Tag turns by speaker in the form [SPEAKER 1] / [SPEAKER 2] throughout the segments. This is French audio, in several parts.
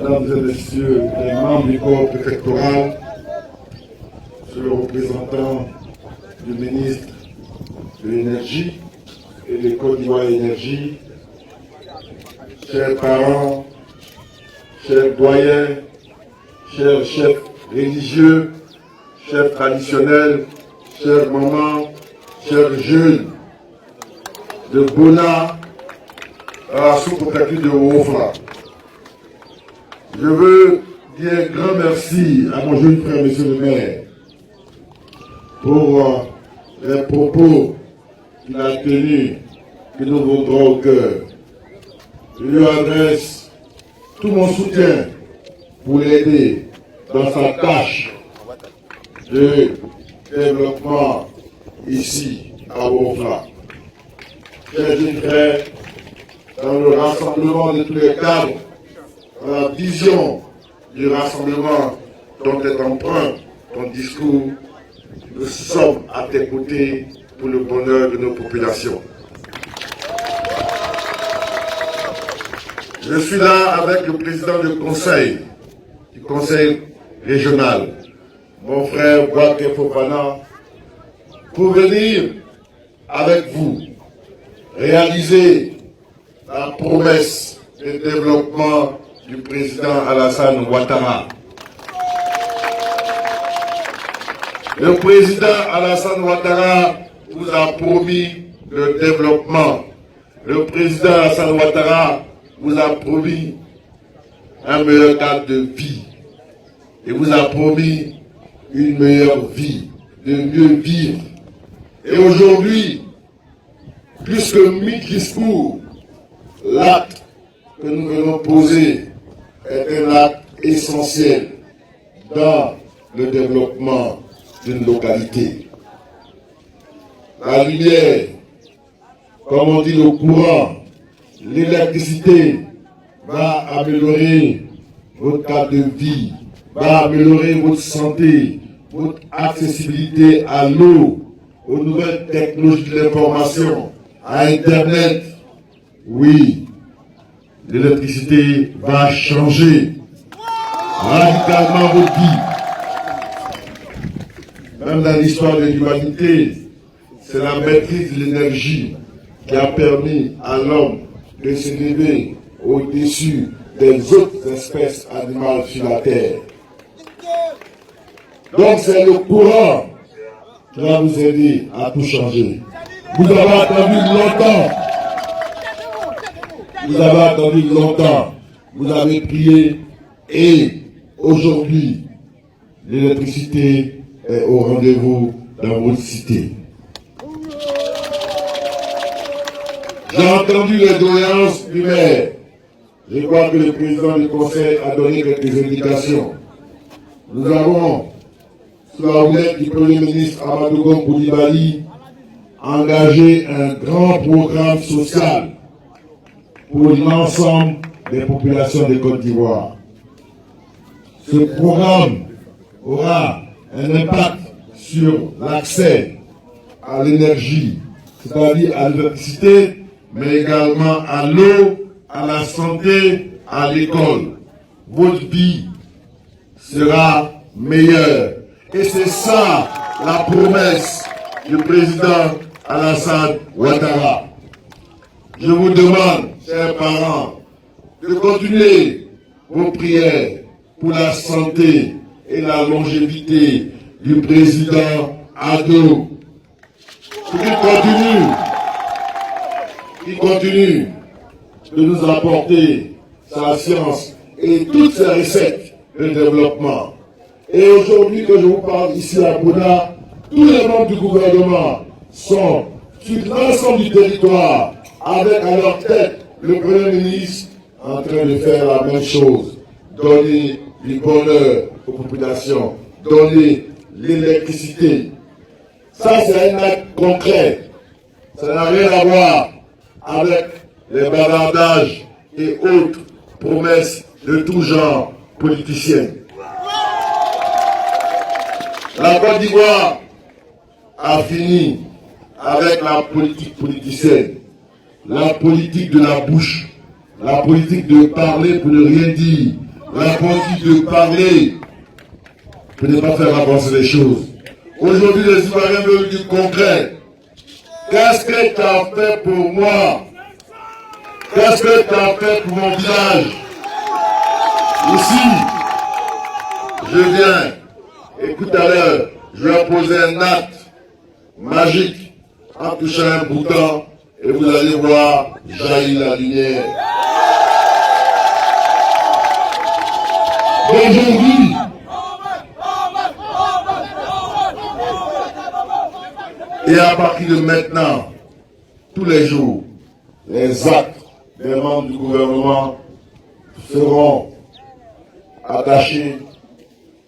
[SPEAKER 1] Mesdames et Messieurs les membres du corps préfectoral, Monsieur le représentant du ministre de l'Énergie et de Côte d'Ivoire Énergie, chers parents, chers doyens, chers chefs religieux, chefs traditionnels, chers mamans, chers jeunes de Bona à la sous-préfecture de Wofla. Je veux dire un grand merci à mon jeune frère, monsieur le maire, pour les propos qu'il a tenus, qui nous vont droit au cœur. Je lui adresse tout mon soutien pour l'aider dans sa tâche de développement ici à Wofla. Chers jeunes frères, dans le rassemblement de tous les cadres, dans la vision du rassemblement dont est empreint ton discours, nous sommes à tes côtés pour le bonheur de nos populations. Je suis là avec le président du conseil régional, mon frère Boaké Fofana, pour venir avec vous réaliser la promesse de développement du président Alassane Ouattara. Le président Alassane Ouattara vous a promis le développement. Le président Alassane Ouattara vous a promis un meilleur cadre de vie. Et vous a promis une meilleure vie, de mieux vivre. Et aujourd'hui, plus que 1000 discours, l'acte que nous venons poser est un acte essentiel dans le développement d'une localité. La lumière, comme on dit le courant, l'électricité va améliorer votre cadre de vie, va améliorer votre santé, votre accessibilité à l'eau, aux nouvelles technologies de l'information, à Internet. Oui, l'électricité va changer radicalement votre vie. Même dans l'histoire de l'humanité, c'est la maîtrise de l'énergie qui a permis à l'homme de s'élever au-dessus des autres espèces animales sur la terre. Donc c'est le courant qui va vous aider à tout changer. Vous avez attendu longtemps. Vous avez attendu longtemps. Vous avez prié et aujourd'hui, l'électricité est au rendez-vous dans votre cité. J'ai entendu les doléances du maire. Je crois que le président du conseil a donné quelques indications. Nous avons, sous la houlette du premier ministre Amadou Gon Coulibaly, engagé un grand programme social pour l'ensemble des populations de Côte d'Ivoire. Ce programme aura un impact sur l'accès à l'énergie, c'est-à-dire à l'électricité, mais également à l'eau, à la santé, à l'école. Votre vie sera meilleure. Et c'est ça la promesse du président Alassane Ouattara. Je vous demande, chers parents, de continuer vos prières pour la santé et la longévité du président Ado. Qu'il continue de nous apporter sa science et toutes ses recettes de développement. Et aujourd'hui que je vous parle ici à Bona, tous les membres du gouvernement sont sur l'ensemble du territoire, avec à leur tête le Premier ministre en train de faire la même chose, donner du bonheur aux populations, donner l'électricité. Ça, c'est un acte concret. Ça n'a rien à voir avec les bavardages et autres promesses de tout genre politiciennes. La Côte d'Ivoire a fini avec la politique politicienne, la politique de la bouche, la politique de parler pour ne rien dire, la politique de parler pour ne pas faire avancer les choses. Aujourd'hui, les Ivoiriens veulent du concret. Qu'est-ce que tu as fait pour moi? Qu'est-ce que tu as fait pour mon village? Ici, je viens, et tout à l'heure, je vais poser un acte magique en touchant un bouton, et vous allez voir jaillir la lumière. Aujourd'hui, et à partir de maintenant, tous les jours, les actes des membres du gouvernement seront attachés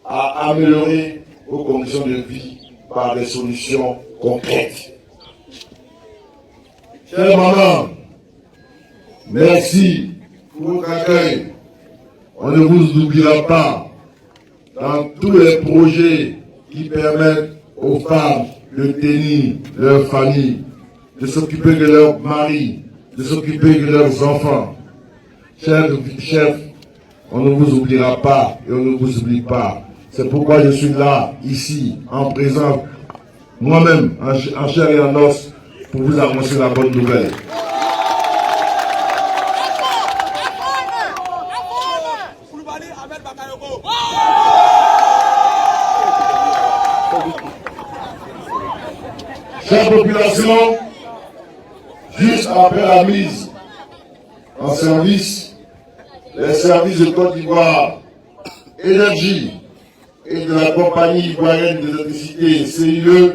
[SPEAKER 1] à améliorer vos conditions de vie par des solutions concrètes. Chers mamans, merci pour votre accueil. On ne vous oubliera pas dans tous les projets qui permettent aux femmes de tenir leur famille, de s'occuper de leurs maris, de s'occuper de leurs enfants. Chers chefs, on ne vous oubliera pas et on ne vous oublie pas. C'est pourquoi je suis là, ici, en présence, moi-même, en chair et en os, pour vous annoncer la bonne nouvelle. Chère population, juste après la mise en service, les services de Côte d'Ivoire, Énergie et de la compagnie ivoirienne d'électricité CIE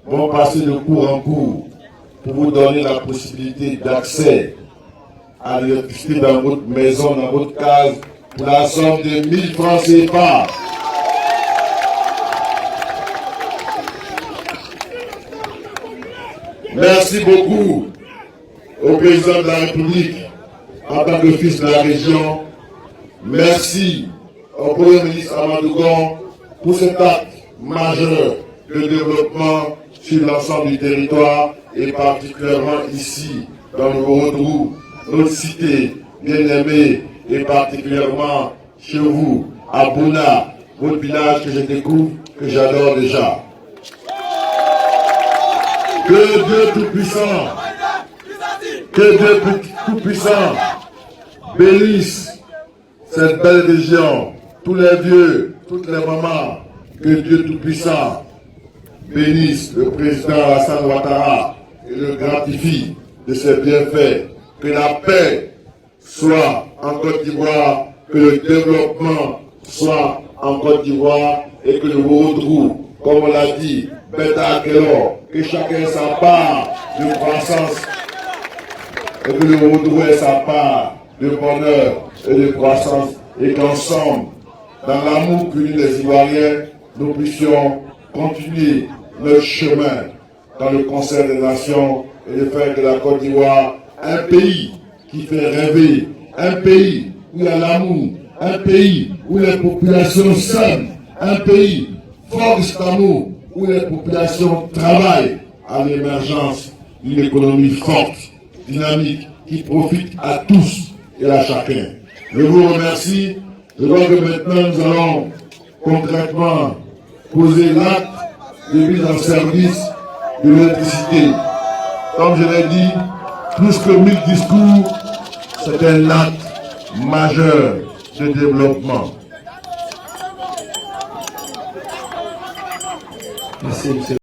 [SPEAKER 1] vont passer de cours en cours pour vous donner la possibilité d'accès à l'électricité dans votre maison, dans votre case, pour la somme de 1000 francs CFA. Merci beaucoup au président de la République en tant que fils de la région. Merci au Premier ministre Amadou Gon pour cet acte majeur de développement sur l'ensemble du territoire et particulièrement ici dans le Haut-Trou, notre cité bien-aimée et particulièrement chez vous, à Bouna, votre village que je découvre, que j'adore déjà. Que Dieu Tout-Puissant, bénisse cette belle région, tous les vieux, toutes les mamans, que Dieu Tout-Puissant bénisse le président Alassane Ouattara et le gratifie de ses bienfaits, que la paix soit en Côte d'Ivoire, que le développement soit en Côte d'Ivoire et que le Haut-Trou, comme on l'a dit, Beta Kelor, que chacun ait sa part de croissance et que le Haut-Trou ait sa part de bonheur et de croissance et qu'ensemble, dans l'amour qu'unit les Ivoiriens, nous puissions continuer notre chemin dans le concert des nations et de faire de la Côte d'Ivoire un pays qui fait rêver, un pays où il y a l'amour, un pays où les populations s'aiment, un pays fort de cet amour, où les populations travaillent à l'émergence d'une économie forte, dynamique, qui profite à tous et à chacun. Je vous remercie. Je crois que maintenant nous allons concrètement poser l'acte de mise en service de l'électricité. Comme je l'ai dit, plus que 1000 discours, c'est un acte majeur de développement. Merci, monsieur.